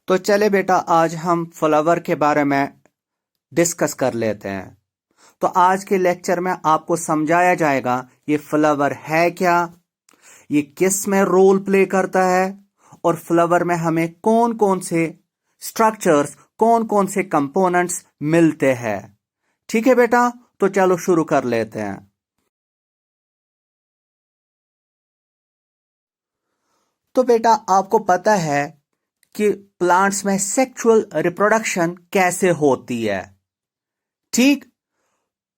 तो चले बेटा, आज हम फ्लावर के बारे में डिस्कस कर लेते हैं। तो आज के लेक्चर में आपको समझाया जाएगा ये फ्लावर है क्या, ये किस में रोल प्ले करता है और फ्लावर में हमें कौन कौन से स्ट्रक्चर्स, कौन कौन से कंपोनेंट्स मिलते हैं। ठीक है बेटा, तो चलो शुरू कर लेते हैं। तो बेटा, आपको पता है कि प्लांट्स में सेक्सुअल रिप्रोडक्शन कैसे होती है। ठीक,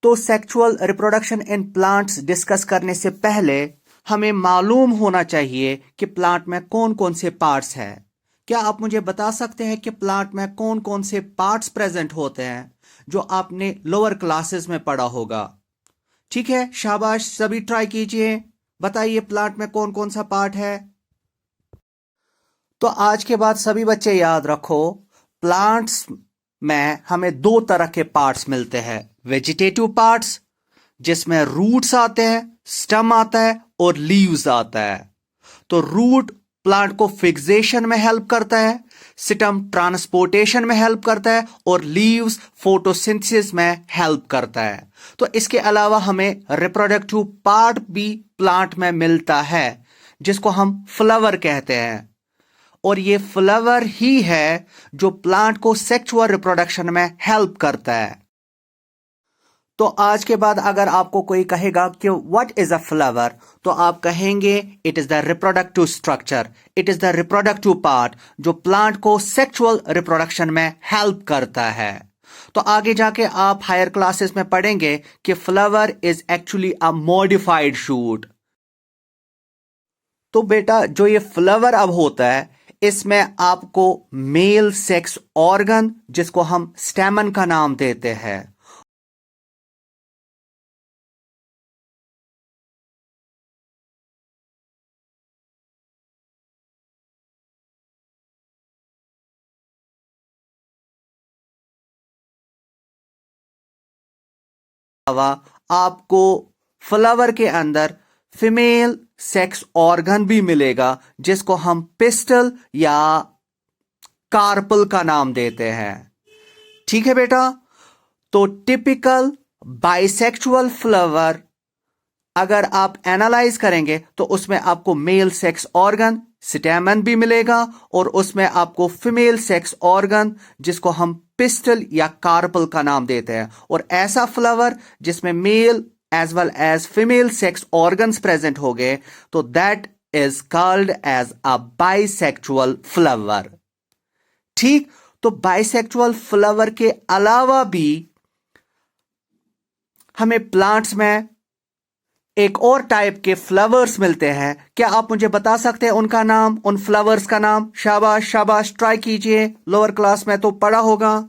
तो sexual reproduction in plants discuss करने से पहले हमें मालूम होना चाहिए कि प्लांट में कौन कौन से पार्ट्स हैं। क्या आप मुझे बता सकते हैं कि प्लांट में कौन कौन से पार्ट्स प्रेजेंट होते हैं जो आपने लोअर क्लासेस में पढ़ा होगा। ठीक है, शाबाश, सभी ट्राई कीजिए, बताइए प्लांट में कौन कौन सा पार्ट है। तो आज के बाद सभी बच्चे याद रखो, प्लांट्स में हमें दो तरह के पार्ट्स मिलते हैं। वेजिटेटिव पार्ट्स जिसमें रूट्स आते हैं, स्टेम आता है और लीव्स आता है। तो रूट प्लांट को फिक्सेशन में हेल्प करता है, स्टेम ट्रांसपोर्टेशन में हेल्प करता है और लीव्स फोटोसिंथेसिस में हेल्प करता है। तो इसके अलावा हमें रिप्रोडक्टिव पार्ट भी प्लांट में मिलता है जिसको हम फ्लावर कहते हैं। और ये फ्लावर ही है जो प्लांट को सेक्सुअल रिप्रोडक्शन में हेल्प करता है। तो आज के बाद अगर आपको कोई कहेगा कि व्हाट इज अ फ्लावर, तो आप कहेंगे it is the reproductive structure, it is the reproductive part जो प्लांट को सेक्सुअल रिप्रोडक्शन में हेल्प करता है। तो आगे जाके आप हायर क्लासेस में पढ़ेंगे कि flower is actually a modified shoot. तो बेटा, जो ये फ्लावर अब होता है, इसमें आपको मेल सेक्स ऑर्गन जिसको हम स्टेमन का नाम देते हैं, आपको फ्लावर के अंदर फीमेल सेक्स ऑर्गन भी मिलेगा जिसको हम पिस्टल या कार्पल का नाम देते हैं। ठीक है बेटा, तो टिपिकल बाइसेक्सुअल फ्लावर अगर आप एनालाइज करेंगे तो उसमें आपको मेल सेक्स ऑर्गन स्टेमन भी मिलेगा और उसमें आपको फीमेल सेक्स ऑर्गन जिसको हम पिस्टल या कार्पल का नाम देते हैं। और ऐसा फ्लावर जिसमें male as well as female sex organs present हो गए, तो that is called as a bisexual flower. ठीक, तो बाइसेक्सुअल फ्लावर के अलावा भी हमें प्लांट्स में एक और टाइप के फ्लावर्स मिलते हैं। क्या आप मुझे बता सकते हैं उनका नाम, उन फ्लावर्स का नाम? शाबाश शाबाश, ट्राई कीजिए, लोअर क्लास में तो पढ़ा होगा।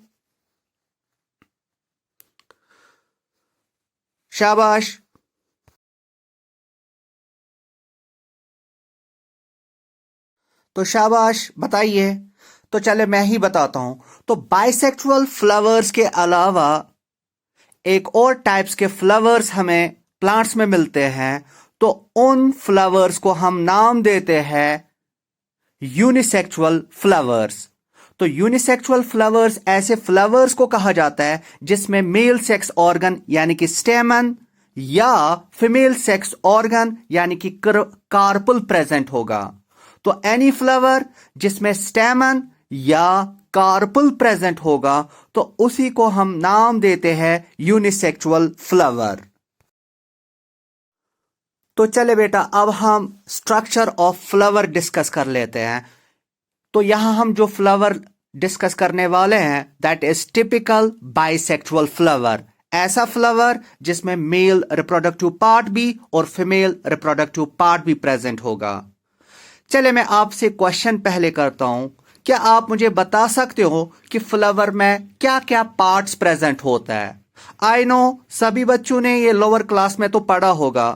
शाबाश। तो शाबाश, बताइए। तो चले मैं ही बताता हूं। तो बाइसेक्सुअल फ्लावर्स के अलावा एक और टाइप्स के फ्लावर्स हमें प्लांट्स में मिलते हैं। तो उन फ्लावर्स को हम नाम देते हैं यूनिसेक्सुअल फ्लावर्स। तो यूनिसेक्सुअल फ्लावर्स ऐसे फ्लावर्स को कहा जाता है जिसमें मेल सेक्स ऑर्गन यानी कि स्टेमन या फीमेल सेक्स ऑर्गन यानी कि कार्पल प्रेजेंट होगा। तो एनी फ्लावर जिसमें स्टेमन या कार्पल प्रेजेंट होगा तो उसी को हम नाम देते हैं यूनिसेक्सुअल फ्लावर। तो चले बेटा, अब हम स्ट्रक्चर ऑफ फ्लावर डिस्कस कर लेते हैं। तो यहां हम जो फ्लावर डिस्कस करने वाले हैं that is typical bisexual flower. ऐसा फ्लावर जिसमें मेल रिप्रोडक्टिव पार्ट भी और फीमेल रिप्रोडक्टिव पार्ट भी प्रेजेंट होगा। चले मैं आपसे क्वेश्चन पहले करता हूं, क्या आप मुझे बता सकते हो कि फ्लावर में क्या क्या पार्ट्स प्रेजेंट होता है? आई नो सभी बच्चों ने ये लोअर क्लास में तो पढ़ा होगा।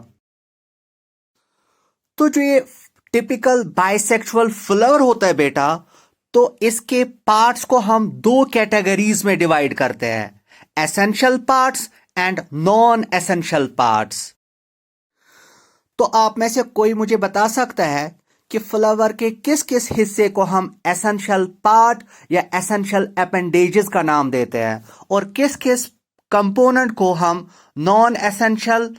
तो जो ये टिपिकल बाइसेक्सुअल फ्लावर होता है बेटा, तो इसके पार्ट्स को हम दो कैटेगरीज में डिवाइड करते हैं, essential parts and non essential parts. तो आप में से कोई मुझे बता सकता है कि फ्लावर के किस किस हिस्से को हम एसेंशियल पार्ट या एसेंशियल अपेंडेजेस का नाम देते हैं और किस किस कंपोनेंट को हम नॉन एसेंशियल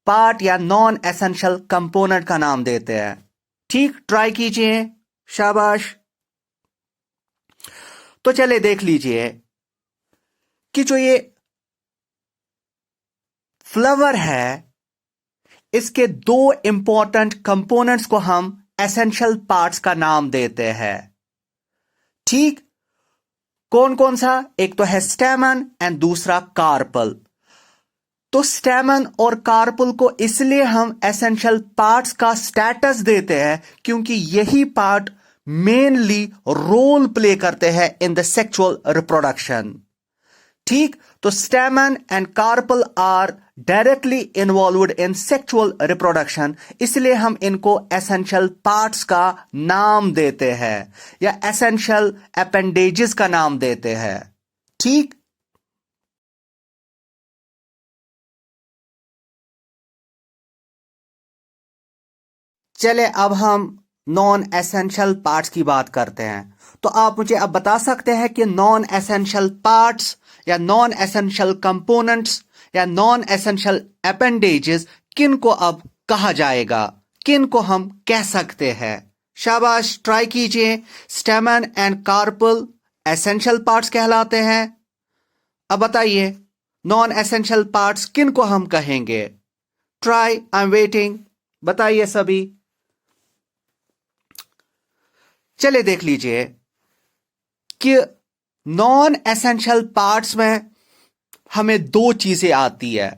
पार्ट या नॉन एसेंशियल कंपोनेंट का नाम देते हैं। ठीक, ट्राई कीजिए, शाबाश। तो चले देख लीजिए कि जो ये फ्लावर है इसके दो इंपॉर्टेंट कंपोनेंट्स को हम एसेंशियल पार्ट्स का नाम देते हैं। ठीक, कौन कौन सा? एक तो है स्टेमन एंड दूसरा कार्पल। तो स्टेमन और कार्पल को इसलिए हम एसेंशियल पार्ट्स का स्टेटस देते हैं क्योंकि यही पार्ट मेनली रोल प्ले करते हैं इन द सेक्सुअल रिप्रोडक्शन। ठीक, तो stamen and carpel are directly involved in sexual reproduction, इसलिए हम इनको एसेंशियल पार्ट्स का नाम देते हैं या एसेंशियल अपेंडेजेस का नाम देते हैं। ठीक, चले अब हम नॉन एसेंशियल पार्ट्स की बात करते हैं। तो आप मुझे अब बता सकते हैं कि नॉन एसेंशियल पार्ट्स या नॉन एसेंशियल कंपोनेंट्स या नॉन एसेंशियल अपेंडेजेस किन को अब कहा जाएगा, किन को हम कह सकते हैं? शाबाश, ट्राई कीजिए। Stamen and carpel essential parts कहलाते हैं। अब बताइए नॉन एसेंशियल पार्ट्स किन को हम कहेंगे? ट्राई, आई एम वेटिंग, बताइए सभी। चले देख लीजिए कि नॉन एसेंशियल पार्ट्स में हमें दो चीजें आती है।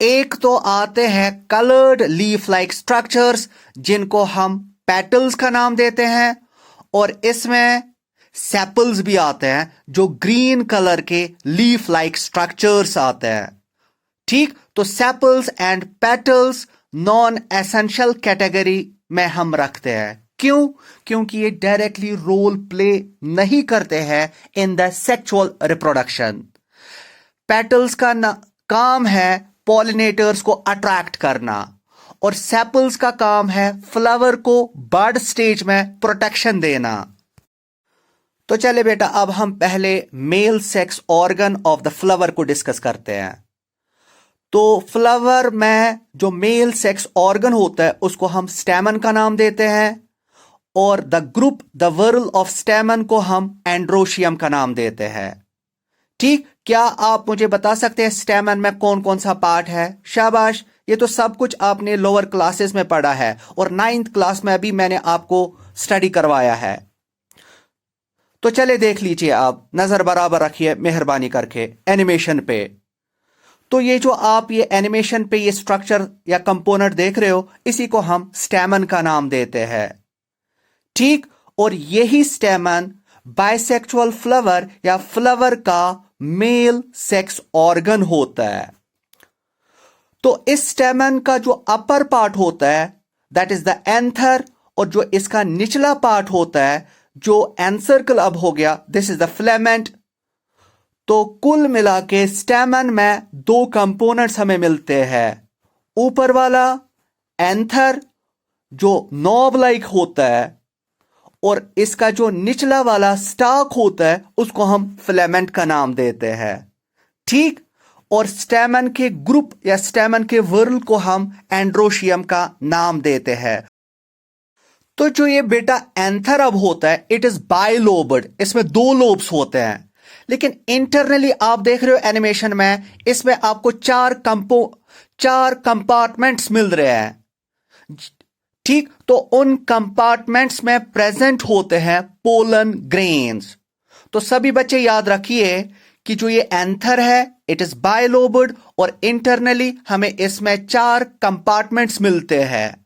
एक तो आते हैं कलर्ड लीफ लाइक स्ट्रक्चर्स जिनको हम पेटल्स का नाम देते हैं और इसमें सेपल्स भी आते हैं जो ग्रीन कलर के लीफ लाइक स्ट्रक्चर्स आते हैं। ठीक, तो sepals and petals non essential category में हम रखते हैं। क्यों? क्योंकि ये डायरेक्टली रोल प्ले नहीं करते हैं in the sexual reproduction. Petals का काम है पॉलिनेटर्स को अट्रैक्ट करना और सेपल्स का काम है फ्लावर को बड स्टेज में प्रोटेक्शन देना। तो चले बेटा, अब हम पहले male sex organ of the flower को डिस्कस करते हैं। तो फ्लावर में जो मेल सेक्स ऑर्गन होता है उसको हम स्टेमन का नाम देते हैं और the group the whorl of stamen को हम एंड्रोशियम का नाम देते हैं। ठीक, क्या आप मुझे बता सकते हैं स्टेमन में कौन कौन सा पार्ट है? शाबाश, ये तो सब कुछ आपने लोअर क्लासेस में पढ़ा है और 9th क्लास में भी मैंने आपको स्टडी करवाया है। तो चले देख लीजिए, आप नजर बराबर रखिए मेहरबानी करके एनिमेशन पे। तो ये जो आप ये एनिमेशन पे ये स्ट्रक्चर या कंपोनेंट देख रहे हो इसी को हम स्टेमन का नाम देते हैं। ठीक, और यही स्टेमन बाइसेक्सुअल फ्लावर या फ्लावर का मेल सेक्स ऑर्गन होता है। तो इस स्टेमन का जो अपर पार्ट होता है दैट इज द एंथर और जो इसका निचला पार्ट होता है जो एनसर्कल अब हो गया, दिस इज द फिलामेंट। तो कुल मिला के स्टेमन में दो कंपोनेंट्स हमें मिलते हैं। ऊपर वाला एंथर जो नॉब लाइक होता है और इसका जो निचला वाला स्टाक होता है उसको हम फिलामेंट का नाम देते हैं। ठीक, और स्टेमन के ग्रुप या स्टेमन के वर्ल को हम एंड्रोशियम का नाम देते हैं। तो जो ये बेटा एंथर अब होता है इट इज बाइलोब्ड, इसमें दो लोब्स होते हैं, लेकिन इंटरनली आप देख रहे हो एनिमेशन में इसमें आपको चार कंपार्टमेंट्स मिल रहे हैं। ठीक, तो उन कंपार्टमेंट्स में प्रेजेंट होते हैं पोलन ग्रेन्स। तो सभी बच्चे याद रखिए कि जो ये एंथर है इट इज बाइलोब्ड और इंटरनली हमें इसमें 4 कंपार्टमेंट्स मिलते हैं।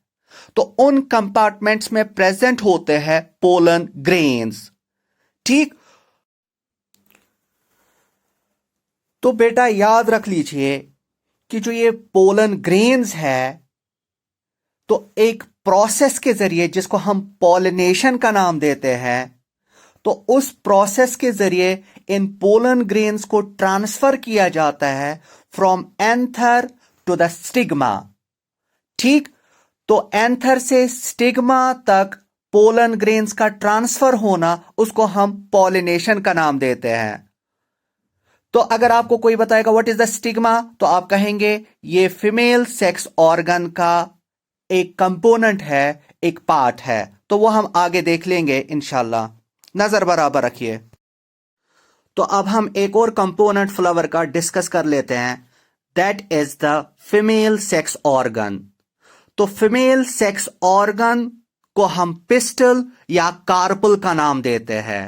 तो उन कंपार्टमेंट्स में प्रेजेंट होते हैं पोलन ग्रेन्स। ठीक, तो बेटा याद रख लीजिए कि जो ये पोलन ग्रेन्स है तो एक प्रोसेस के जरिए जिसको हम पॉलिनेशन का नाम देते हैं, तो उस प्रोसेस के जरिए इन पोलन ग्रेन्स को ट्रांसफर किया जाता है from anther to the stigma. ठीक, तो एंथर से स्टिग्मा तक पोलन ग्रेन्स का ट्रांसफर होना, उसको हम पॉलिनेशन का नाम देते हैं। तो अगर आपको कोई बताएगा व्हाट इज द स्टिग्मा, तो आप कहेंगे ये फीमेल सेक्स ऑर्गन का एक कंपोनेंट है, एक पार्ट है। तो वो हम आगे देख लेंगे इंशाल्लाह। नजर बराबर रखिए। तो अब हम एक और कंपोनेंट फ्लावर का डिस्कस कर लेते हैं, that is the female sex organ. तो फीमेल सेक्स ऑर्गन को हम पिस्टल या कार्पल का नाम देते हैं।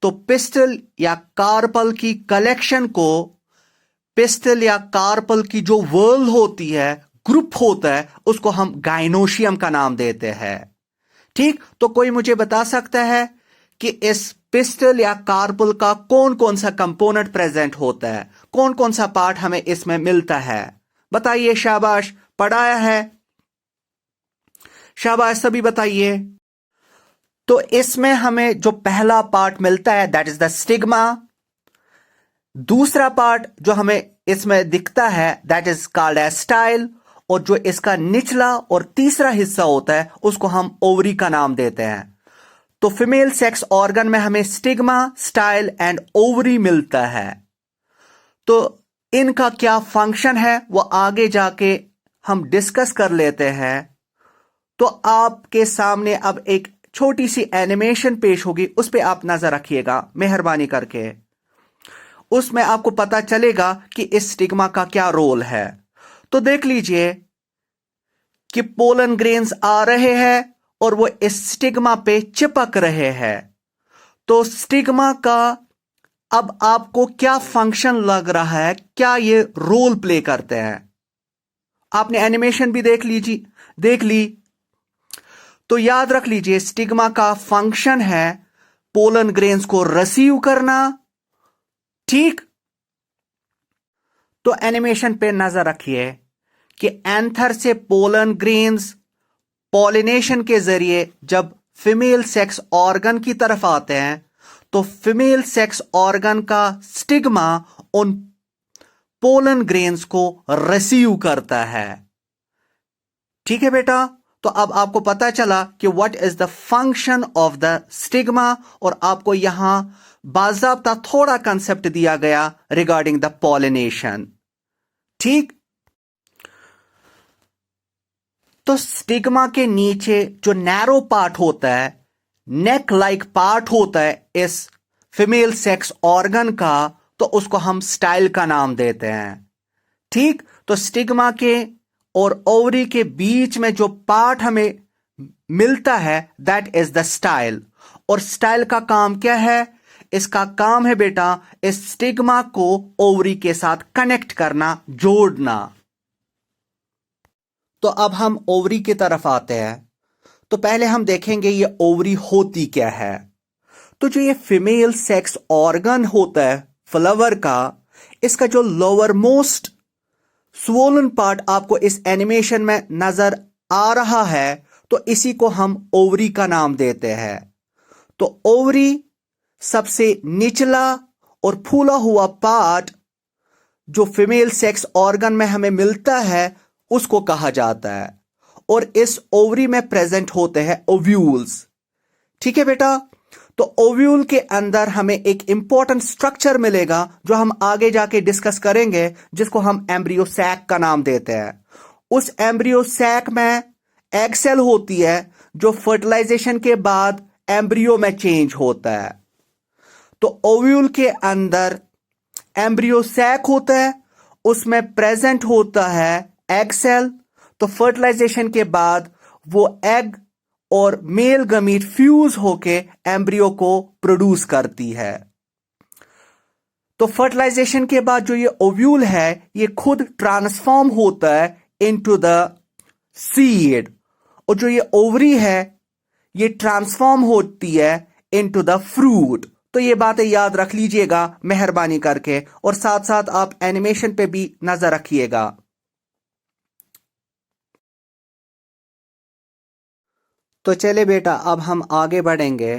तो पिस्टल या कार्पल की कलेक्शन को, पिस्टल या कार्पल की जो वर्ल होती है, ग्रुप होता है, उसको हम गाइनोशियम का नाम देते हैं। ठीक, तो कोई मुझे बता सकता है कि इस पिस्टल या कार्पल का कौन कौन सा कंपोनेंट प्रेजेंट होता है, कौन कौन सा पार्ट हमें इसमें मिलता है? बताइए, शाबाश, पढ़ाया है, शाबाश, सभी बताइए। तो इसमें हमें जो पहला पार्ट मिलता है दैट इज द स्टिग्मा। दूसरा पार्ट जो हमें इसमें दिखता है that is called as style, और जो इसका निचला और तीसरा हिस्सा होता है उसको हम ओवरी का नाम देते हैं। तो फीमेल सेक्स ऑर्गन में हमें स्टिग्मा, स्टाइल एंड ओवरी मिलता है। तो इनका क्या फंक्शन है वो आगे जाके हम डिस्कस कर लेते हैं। तो आपके सामने अब एक छोटी सी एनिमेशन पेश होगी, उस पे आप नजर रखिएगा मेहरबानी करके। उसमें आपको पता चलेगा कि इस स्टिग्मा का क्या रोल है। तो देख लीजिए कि पोलन ग्रेन्स आ रहे हैं और वो इस स्टिग्मा पे चिपक रहे हैं। तो स्टिग्मा का अब आपको क्या फंक्शन लग रहा है, क्या ये रोल प्ले करते हैं? आपने एनिमेशन भी देख ली। तो याद रख लीजिए, स्टिग्मा का फंक्शन है पोलन ग्रेन्स को रिसीव करना। ठीक, तो एनिमेशन पे नजर रखिए कि एंथर से पोलन ग्रेन्स पॉलिनेशन के जरिए जब फीमेल सेक्स ऑर्गन की तरफ आते हैं, तो फीमेल सेक्स ऑर्गन का स्टिग्मा उन पोलन ग्रेन्स को रिसीव करता है। ठीक है बेटा, तो अब आपको पता चला कि what is the function of the stigma, और आपको यहां बाज़ाब्ता थोड़ा कंसेप्ट दिया गया रिगार्डिंग द पॉलिनेशन। ठीक, तो स्टिग्मा के नीचे जो नैरो पार्ट होता है, नेक लाइक पार्ट होता है इस फीमेल सेक्स ऑर्गन का, तो उसको हम स्टाइल का नाम देते हैं। ठीक, तो स्टिग्मा के और ओवरी के बीच में जो पार्ट हमें मिलता है दैट इज द स्टाइल। और स्टाइल का काम क्या है? इसका काम है बेटा इस स्टिग्मा को ओवरी के साथ कनेक्ट करना, जोड़ना। तो अब हम ओवरी की तरफ आते हैं। तो पहले हम देखेंगे ये ओवरी होती क्या है। तो जो ये फीमेल सेक्स ऑर्गन होता है फ्लावर का, इसका जो लोअर मोस्ट स्वोलन पार्ट आपको इस एनिमेशन में नजर आ रहा है, तो इसी को हम ओवरी का नाम देते हैं। तो ओवरी सबसे निचला और फूला हुआ पार्ट जो फीमेल सेक्स ऑर्गन में हमें मिलता है उसको कहा जाता है, और इस ओवरी में प्रेजेंट होते हैं ओव्यूल्स। ठीक है बेटा, तो ओव्यूल के अंदर हमें एक इंपॉर्टेंट स्ट्रक्चर मिलेगा जो हम आगे जाके डिस्कस करेंगे, जिसको हम एम्ब्रियो सैक का नाम देते हैं। उस एम्ब्रियो सैक में एग सेल होती है जो फर्टिलाइजेशन के बाद एम्ब्रियो में चेंज होता है। तो ओव्यूल के अंदर एम्ब्रियो सैक होता है, उसमें प्रेजेंट होता है एग सेल। तो फर्टिलाइजेशन के बाद वो एग और मेल गमीट फ्यूज होके एम्ब्रियो को प्रोड्यूस करती है। तो फर्टिलाइजेशन के बाद जो ये ओव्यूल है ये खुद ट्रांसफॉर्म होता है इनटू द सीड, और जो ये ओवरी है ये ट्रांसफॉर्म होती है इनटू द फ्रूट। तो ये बातें याद रख लीजिएगा मेहरबानी करके, और साथ साथ आप एनिमेशन पे भी नजर रखिएगा। तो चले बेटा, अब हम आगे बढ़ेंगे।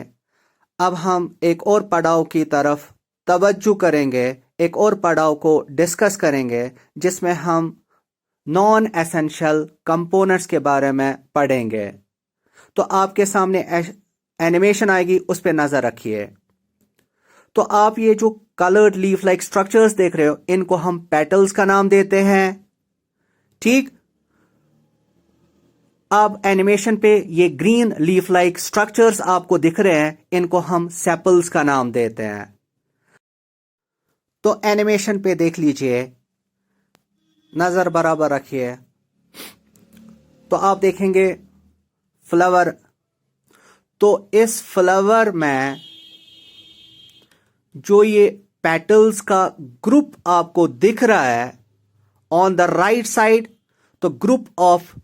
अब हम एक और पड़ाव की तरफ तवज्जो करेंगे, एक और पड़ाव को डिस्कस करेंगे, जिसमें हम नॉन एसेंशियल कंपोनेंट्स के बारे में पढ़ेंगे। तो आपके सामने एनिमेशन आएगी, उस पर नजर रखिए। तो आप ये जो कलर्ड लीफ लाइक स्ट्रक्चर्स देख रहे हो, इनको हम पेटल्स का नाम देते हैं। ठीक, अब एनिमेशन पे ये ग्रीन लीफ लाइक स्ट्रक्चर्स आपको दिख रहे हैं, इनको हम सेपल्स का नाम देते हैं। तो एनिमेशन पे देख लीजिए, नजर बराबर रखिए। तो आप देखेंगे फ्लावर। तो इस फ्लावर में जो ये पेटल्स का ग्रुप आपको दिख रहा है ऑन द राइट साइड, तो ग्रुप ऑफ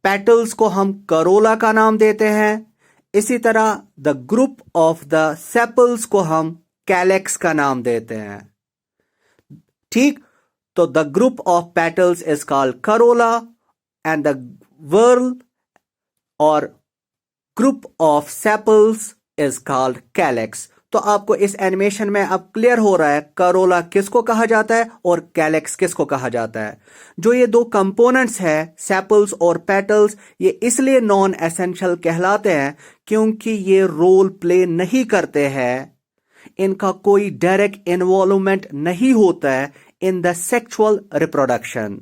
पेटल्स को हम करोला का नाम देते हैं। इसी तरह the group of the sepals को हम कैलेक्स का नाम देते हैं। ठीक, तो the group of petals is called corolla and the whorl और group of sepals is called calyx. तो आपको इस एनिमेशन में अब क्लियर हो रहा है करोला किसको कहा जाता है और कैलेक्स किसको कहा जाता है। जो ये दो कंपोनेंट्स है सेपल्स और पेटल्स, ये इसलिए नॉन एसेंशियल कहलाते हैं क्योंकि ये रोल प्ले नहीं करते हैं, इनका कोई डायरेक्ट इन्वॉल्वमेंट नहीं होता है इन द सेक्सुअल रिप्रोडक्शन।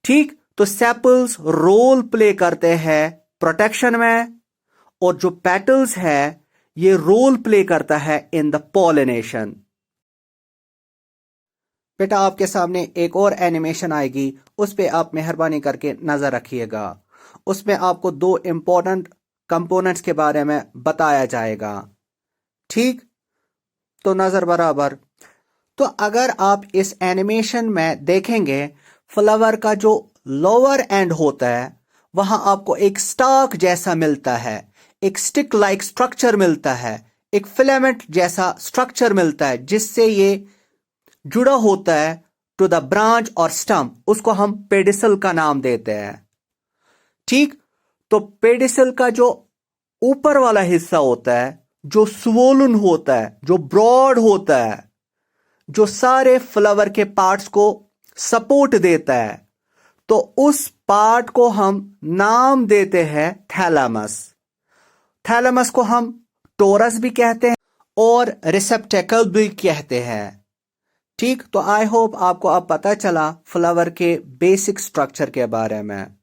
ठीक, तो सेपल्स रोल प्ले करते हैं प्रोटेक्शन में, और जो पेटल्स है ये रोल प्ले करता है इन द पॉलिनेशन। बेटा आपके सामने एक और एनिमेशन आएगी, उस पे आप मेहरबानी करके नजर रखिएगा। उसमें आपको दो इंपॉर्टेंट कंपोनेंट्स के बारे में बताया जाएगा। ठीक, तो नजर बराबर। तो अगर आप इस एनिमेशन में देखेंगे, फ्लावर का जो लोअर एंड होता है वहां आपको एक स्टॉक जैसा मिलता है, एक स्टिक लाइक स्ट्रक्चर मिलता है, एक फिलामेंट जैसा स्ट्रक्चर मिलता है जिससे ये जुड़ा होता है टू द ब्रांच और स्टम। उसको हम पेडिसल का नाम देते हैं। ठीक, तो पेडिसल का जो ऊपर वाला हिस्सा होता है, जो स्वोलन होता है, जो ब्रॉड होता है, जो सारे फ्लावर के पार्ट्स को सपोर्ट देता है, तो उस पार्ट को हम नाम देते हैं थैलेमस। थैलेमस को हम टोरस भी कहते हैं और रिसेप्टेकल भी कहते हैं। ठीक, तो आई होप आपको अब पता चला फ्लावर के बेसिक स्ट्रक्चर के बारे में।